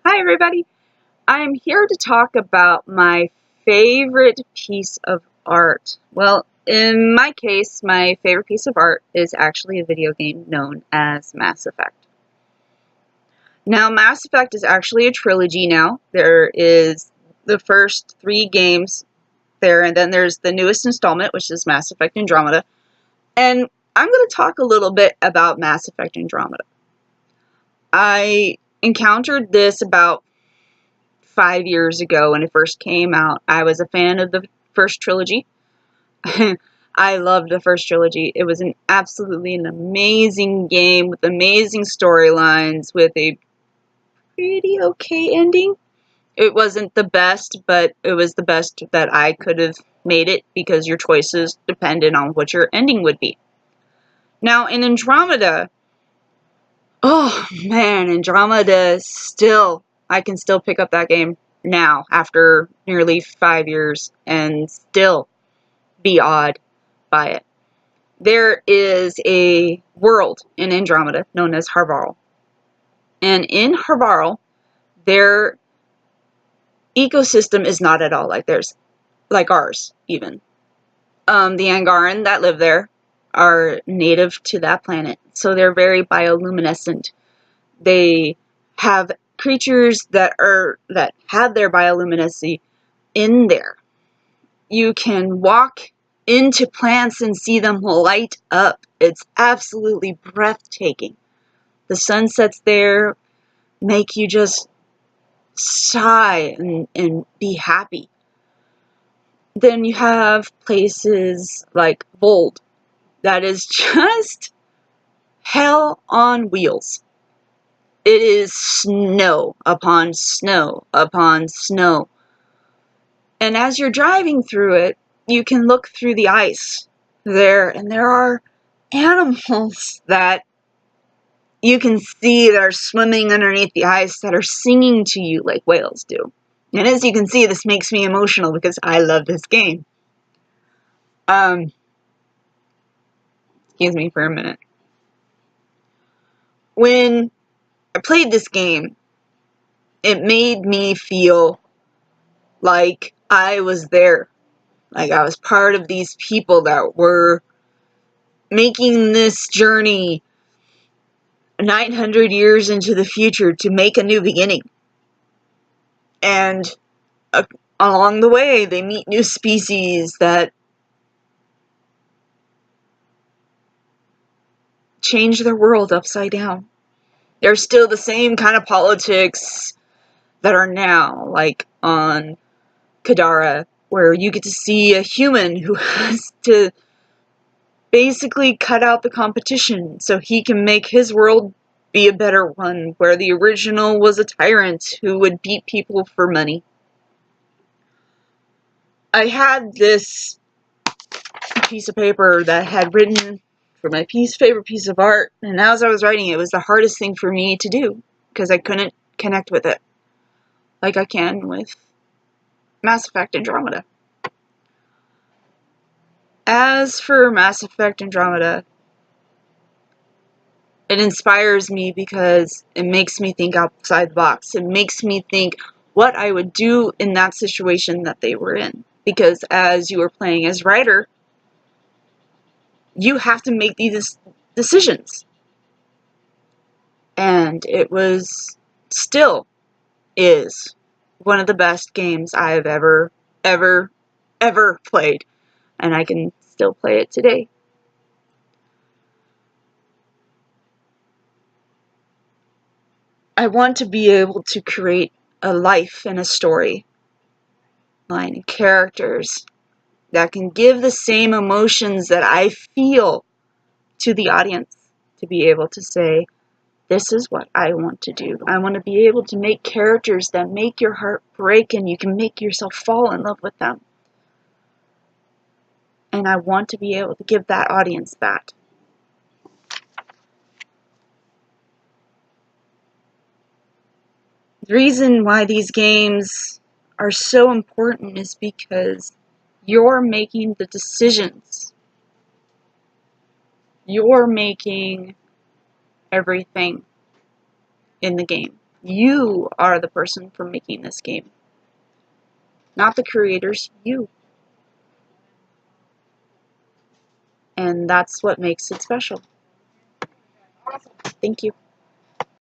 Hi everybody! I'm here to talk about my favorite piece of art. Well, in my case, my favorite piece of art is actually a video game known as Mass Effect. Now, Mass Effect is actually a trilogy now. There is the first 3 games there, and then there's the newest installment, which is Mass Effect Andromeda. And I'm going to talk a little bit about Mass Effect Andromeda. I encountered this about 5 years ago when it first came out. I was a fan of the first trilogy. I loved the first trilogy. It was absolutely an amazing game with amazing storylines with a pretty okay ending. It wasn't the best, but it was the best that I could have made it because your choices depended on what your ending would be. Now in Andromeda, oh man, Andromeda I can still pick up that game now after nearly 5 years and still be awed by it. There is a world in Andromeda known as Harvarl. And in Harvarl, their ecosystem is not at all like theirs, like ours even. The Angaran that live there are native to that planet, so they're very bioluminescent. They have creatures that have their bioluminescence in there. You can walk into plants and see them light up. It's absolutely breathtaking. The sunsets there make you just sigh and be happy. Then you have places like Vold that is just hell on wheels. It is snow upon snow upon snow. And as you're driving through it, you can look through the ice there, and there are animals that you can see that are swimming underneath the ice that are singing to you like whales do. And as you can see, this makes me emotional because I love this game. Excuse me for a minute. When I played this game, it made me feel like I was there. Like I was part of these people that were making this journey 900 years into the future to make a new beginning. And along the way, they meet new species that change their world upside down. There's still the same kind of politics that are now, like on Kadara, where you get to see a human who has to basically cut out the competition so he can make his world be a better one, where the original was a tyrant who would beat people for money. I had this piece of paper that I had written for my favorite piece of art, and as I was writing it was the hardest thing for me to do because I couldn't connect with it like I can with Mass Effect Andromeda. As for Mass Effect Andromeda, it inspires me because it makes me think outside the box. It makes me think what I would do in that situation that they were in. Because as you are playing as Ryder, you have to make these decisions. And it still is one of the best games I've ever played. And I can still play it today. I want to be able to create a life and a story line and characters that can give the same emotions that I feel to the audience, to be able to say, this is what I want to do. I want to be able to make characters that make your heart break and you can make yourself fall in love with them. And I want to be able to give that audience that. The reason why these games are so important is because you're making the decisions. You're making everything in the game. You are the person for making this game. Not the creators, you. And that's what makes it special. Thank you.